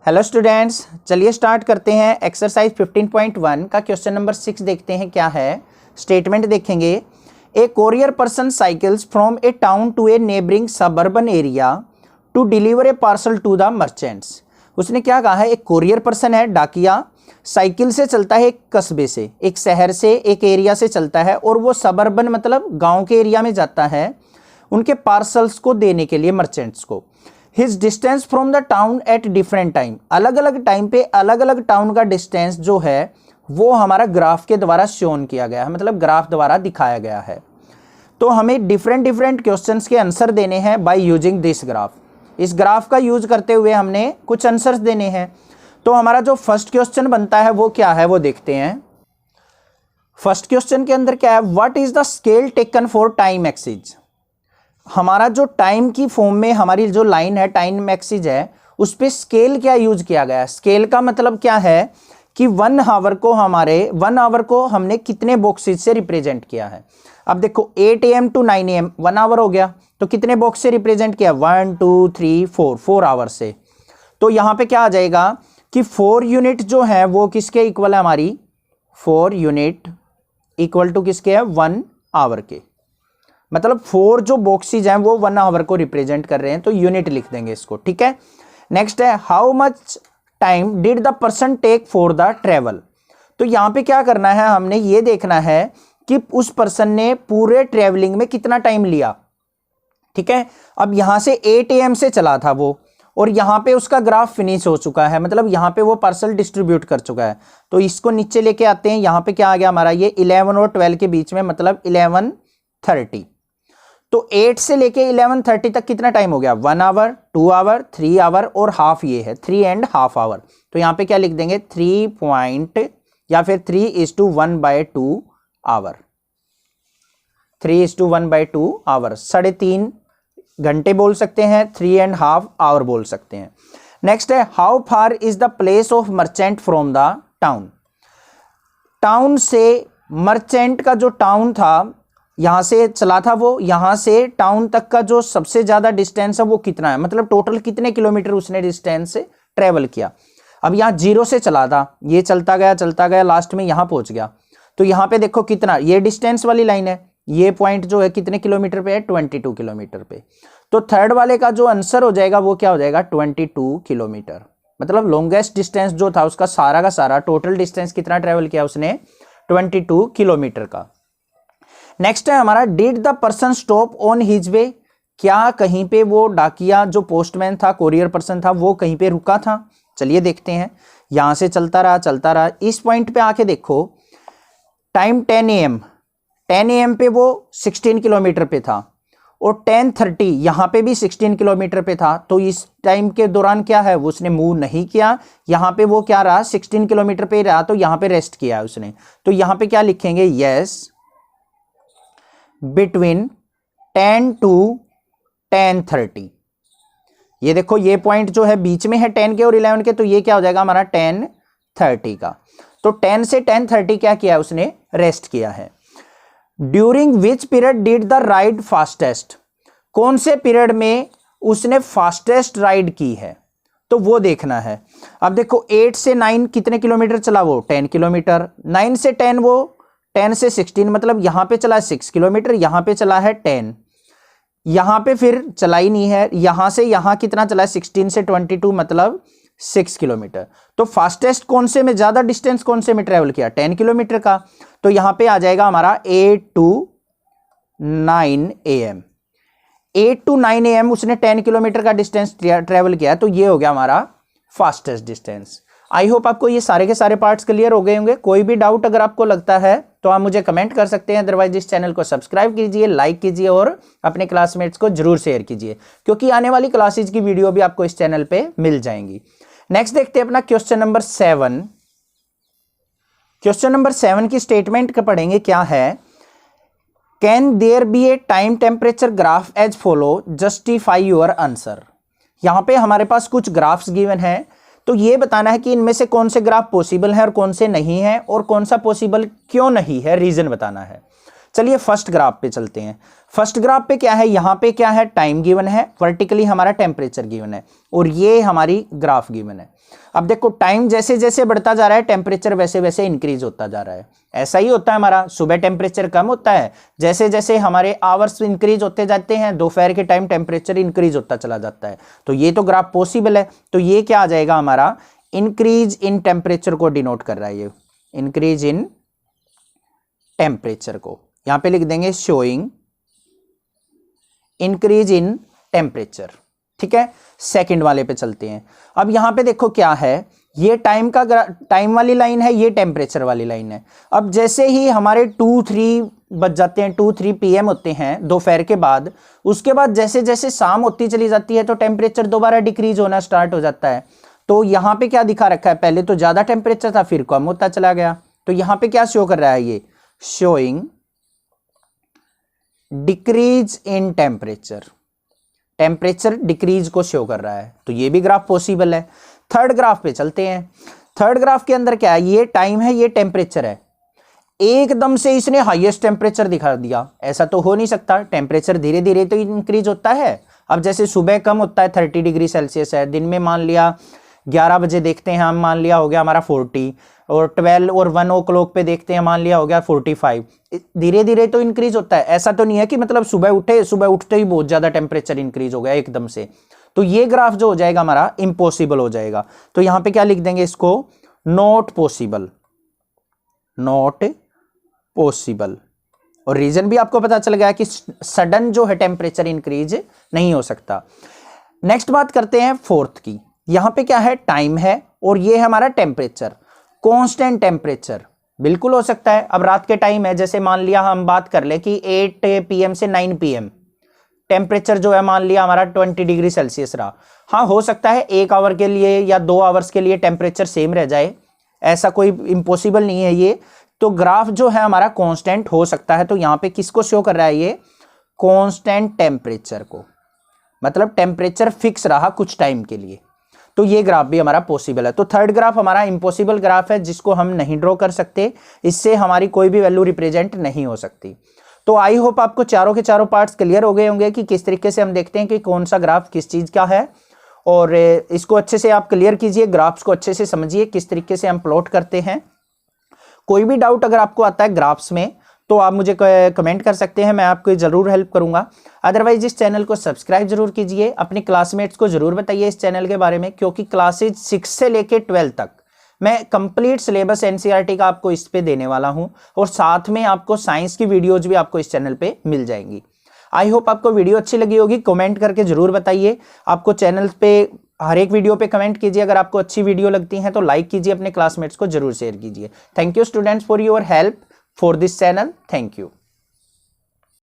Hello students, चलिए start करते हैं। एक्सरसाइज 15.1 का क्वेश्चन नंबर 6 देखते हैं क्या है। स्टेटमेंट देखेंगे। A courier person cycles from a town to a neighbouring suburban area to deliver a parcel to the merchants. उसने क्या कहा है, एक कोरियर पर्सन है, डाकिया, साइकिल से चलता है एक कस्बे से, एक शहर से, एक एरिया से चलता है और वो सबर्बन मतलब गाँव के एरिया में जाता है उनके पार्सल्स को देने के लिए मर्चेंट्स को। His distance from the town at different time, अलग अलग टाइम पे अलग अलग टाउन का डिस्टेंस जो है वो हमारा ग्राफ के द्वारा शोन किया गया है, मतलब ग्राफ द्वारा दिखाया गया है। तो हमें डिफरेंट डिफरेंट क्वेश्चंस के आंसर देने हैं बाय यूजिंग दिस ग्राफ। इस ग्राफ का यूज करते हुए हमने कुछ आंसर्स देने हैं। तो हमारा जो फर्स्ट क्वेश्चन बनता है वो क्या है वो देखते हैं। फर्स्ट क्वेश्चन के अंदर क्या है, what is the scale taken for time axis. हमारा जो टाइम की फॉर्म में हमारी जो लाइन है, टाइम एक्सिस है, उस पर स्केल क्या यूज किया गया है। स्केल का मतलब क्या है कि 1 आवर को हमने कितने बॉक्सेज से रिप्रेजेंट किया है। अब देखो 8 AM टू 9 AM 1 आवर हो गया, तो कितने बॉक्स से रिप्रेजेंट किया, 1 2 3 4 आवर से। तो यहाँ पे क्या आ जाएगा कि 4 यूनिट जो है वो किसके इक्वल है, हमारी 4 यूनिट इक्वल टू किसके है, 1 आवर के। मतलब 4 जो बॉक्सेज हैं वो 1 आवर को रिप्रेजेंट कर रहे हैं, तो यूनिट लिख देंगे इसको, ठीक है। नेक्स्ट है, how much time did the person take for the travel. तो यहाँ पे क्या करना है, हमने ये देखना है कि उस पर्सन ने पूरे ट्रेवलिंग में कितना टाइम लिया, ठीक है। अब यहाँ से 8 AM से चला था वो, और यहाँ पे उसका ग्राफ फिनिश हो चुका है, मतलब यहाँ पे वो पार्सल डिस्ट्रीब्यूट कर चुका है। तो इसको नीचे लेके आते हैं। यहाँ पे क्या आ गया हमारा, ये 11 और 12 के बीच में, मतलब 11:30। तो 8 से लेके 11:30 तक कितना टाइम हो गया, 1 आवर, 2 आवर, 3 आवर और हाफ, ये है 3.5 आवर। तो यहाँ पे क्या लिख देंगे, 3 पॉइंट या फिर 3:1/2 आवर, 3:1/2 आवर, 3.5 घंटे बोल सकते हैं, 3.5 आवर बोल सकते हैं। नेक्स्ट है, how far is the place of merchant from the town. Town से मर्चेंट का जो टाउन था, यहां से चला था वो, यहां से टाउन तक का जो सबसे ज्यादा डिस्टेंस है वो कितना है, मतलब टोटल कितने किलोमीटर उसने डिस्टेंस ट्रेवल किया। अब यहाँ 0 से चला था, ये चलता गया लास्ट में यहां पहुंच गया। तो यहाँ पे देखो कितना, ये डिस्टेंस वाली लाइन है, ये पॉइंट जो है कितने किलोमीटर पे है, 22 किलोमीटर पे। तो थर्ड वाले का जो आंसर हो जाएगा वो क्या हो जाएगा, 22 किलोमीटर। मतलब लॉन्गेस्ट डिस्टेंस जो था उसका सारा का सारा टोटल डिस्टेंस कितना ट्रेवल किया उसने, 22 किलोमीटर का। नेक्स्ट है हमारा, did the person stop on his way. क्या कहीं पे वो डाकिया जो पोस्टमैन था, कोरियर पर्सन था, वो कहीं पे रुका था। चलिए देखते हैं। यहां से चलता रहा, इस पॉइंट पे आके देखो, टाइम 10 AM पे वो 16 किलोमीटर पे था, और 10:30 यहां पे भी 16 किलोमीटर पे था। तो इस टाइम के दौरान क्या है, वो उसने मूव नहीं किया, यहां पे वो क्या रहा, 16 किलोमीटर पे रहा, तो यहां पे रेस्ट किया उसने। तो यहां पे क्या लिखेंगे, यस बिटवीन 10 to 10:30। ये देखो ये पॉइंट जो है बीच में है 10 के और 11 के, तो ये क्या हो जाएगा हमारा 10:30 का। तो 10 से 10:30 क्या किया उसने, रेस्ट किया है। During which period did the ride fastest. कौन से पीरियड में उसने फास्टेस्ट राइड की है, तो वो देखना है। अब देखो 8 से 9 कितने किलोमीटर चला वो, 10 किलोमीटर। 9 से 10 वो 10 से 16, मतलब यहां पे चला है 6 किलोमीटर, यहां पे चला है 10, यहां पे फिर चला ही नहीं है। यहां से यहां कितना चला है, 16 से 22, मतलब 6 किलोमीटर। तो फास्टेस्ट कौन से में, ज्यादा डिस्टेंस कौन से में ट्रेवल किया, 10 किलोमीटर का। तो यहां पे आ जाएगा हमारा 8 to 9 AM। 8 to 9 AM उसने 10 किलोमीटर का डिस्टेंस ट्रेवल किया, तो ये हो गया हमारा फास्टेस्ट डिस्टेंस। आई होप आपको ये सारे के सारे पार्ट्स क्लियर हो गए होंगे। कोई भी डाउट अगर आपको लगता है तो आप मुझे कमेंट कर सकते हैं, अदरवाइज इस चैनल को सब्सक्राइब कीजिए, लाइक कीजिए और अपने क्लासमेट्स को जरूर शेयर कीजिए, क्योंकि आने वाली क्लासेज की वीडियो भी आपको इस चैनल पे मिल जाएंगी। नेक्स्ट देखते हैं अपना क्वेश्चन नंबर 7। क्वेश्चन नंबर 7 की स्टेटमेंट का पढ़ेंगे, क्या है, can there be a time temperature graph as follow, justify your answer. यहां पे हमारे पास कुछ ग्राफ्स गिवन है, तो ये बताना है कि इनमें से कौन से ग्राफ पॉसिबल है और कौन से नहीं है, और कौन सा पॉसिबल क्यों नहीं है, रीजन बताना है। चलिए फर्स्ट ग्राफ पे चलते हैं। फर्स्ट ग्राफ पे क्या है, यहाँ पे क्या है, टाइम गिवन है, वर्टिकली हमारा टेम्परेचर गिवन है और ये हमारी ग्राफ गिवन है। अब देखो टाइम जैसे जैसे बढ़ता जा रहा है टेम्परेचर वैसे वैसे इंक्रीज होता जा रहा है। ऐसा ही होता है हमारा, सुबह टेम्परेचर कम होता है, जैसे जैसे हमारे आवर्स इंक्रीज होते जाते हैं दोपहर के टाइम टेम्परेचर इंक्रीज होता चला जाता है। तो ये तो ग्राफ पॉसिबल है। तो ये क्या आ जाएगा हमारा, इंक्रीज इन टेम्परेचर को डिनोट कर रहा है, ये इंक्रीज इन टेम्परेचर को यहां पे लिख देंगे शोइंग इंक्रीज इन टेम्परेचर। ठीक है, सेकंड वाले पे चलते हैं। अब यहां पे देखो क्या है, ये टाइम वाली लाइन है, ये टेम्परेचर वाली लाइन है। अब जैसे ही हमारे 2-3 बज जाते हैं, 2-3 PM होते हैं दोपहर के बाद, उसके बाद जैसे जैसे शाम होती चली जाती है तो टेम्परेचर दोबारा डिक्रीज होना स्टार्ट हो जाता है। तो यहां पे क्या दिखा रखा है, पहले तो ज्यादा टेम्परेचर था फिर कम होता चला गया। तो यहां पे क्या शो कर रहा है, ये showing decrease in temperature, temperature decrease को शो कर रहा है। तो ये भी ग्राफ पॉसिबल है। थर्ड ग्राफ पे चलते हैं। थर्ड ग्राफ के अंदर क्या है, ये टाइम है, ये टेम्परेचर है, एकदम से इसने हाईएस्ट टेम्परेचर दिखा दिया। ऐसा तो हो नहीं सकता, टेम्परेचर धीरे धीरे तो इंक्रीज होता है। अब जैसे सुबह कम होता है 30 डिग्री सेल्सियस है, दिन में मान लिया 11 बजे देखते हैं हम, मान लिया हो गया हमारा 40, और 12 और 1 o'clock पे देखते हैं मान लिया हो गया 45। धीरे धीरे तो इंक्रीज होता है। ऐसा तो नहीं है कि मतलब सुबह उठते ही बहुत ज्यादा टेम्परेचर इंक्रीज हो गया एकदम से। तो ये ग्राफ जो हो जाएगा हमारा इम्पॉसिबल हो जाएगा। तो यहां पे क्या लिख देंगे इसको, नॉट पॉसिबल, नॉट पॉसिबल। और रीजन भी आपको पता चल गया कि सडन जो है टेम्परेचर इंक्रीज नहीं हो सकता। नेक्स्ट बात करते हैं फोर्थ की। यहां पे क्या है, टाइम है और ये है हमारा टेम्परेचर। कांस्टेंट टेम्परेचर बिल्कुल हो सकता है। अब रात के टाइम है, जैसे मान लिया हम बात कर ले कि 8 PM से 9 PM टेम्परेचर जो है मान लिया हमारा 20 डिग्री सेल्सियस रहा। हाँ, हो सकता है 1 आवर के लिए या 2 आवर्स के लिए टेम्परेचर सेम रह जाए, ऐसा कोई इम्पॉसिबल नहीं है ये। तो ग्राफ जो है हमारा कांस्टेंट हो सकता है। तो यहां पे किसको शो कर रहा है, ये कांस्टेंट टेम्परेचर को, मतलब टेम्परेचर फिक्स रहा कुछ टाइम के लिए। तो ये ग्राफ भी हमारा पॉसिबल है। तो थर्ड ग्राफ हमारा इम्पॉसिबल ग्राफ है जिसको हम नहीं ड्रॉ कर सकते, इससे हमारी कोई भी वैल्यू रिप्रेजेंट नहीं हो सकती। तो आई होप आपको चारों के चारों पार्ट्स क्लियर हो गए होंगे कि किस तरीके से हम देखते हैं कि कौन सा ग्राफ किस चीज का है। और इसको अच्छे से आप क्लियर कीजिए, ग्राफ्स को अच्छे से समझिए किस तरीके से हम प्लॉट करते हैं। कोई भी डाउट अगर आपको आता है ग्राफ्स में तो आप मुझे कमेंट कर सकते हैं, मैं आपको जरूर हेल्प करूंगा। अदरवाइज इस चैनल को सब्सक्राइब जरूर कीजिए, अपने क्लासमेट्स को जरूर बताइए इस चैनल के बारे में, क्योंकि क्लासेज 6 से लेके 12 तक मैं कंप्लीट सिलेबस एनसीईआरटी का आपको इस पे देने वाला हूं और साथ में आपको साइंस की वीडियोज भी आपको इस चैनल पे मिल जाएंगी। आई होप आपको वीडियो अच्छी लगी होगी, कमेंट करके जरूर बताइए। आपको चैनल पे हर एक वीडियो पे कमेंट कीजिए, अगर आपको अच्छी वीडियो लगती है तो लाइक कीजिए, अपने क्लासमेट्स को जरूर शेयर कीजिए। Thank you students for your help for this channel, thank you.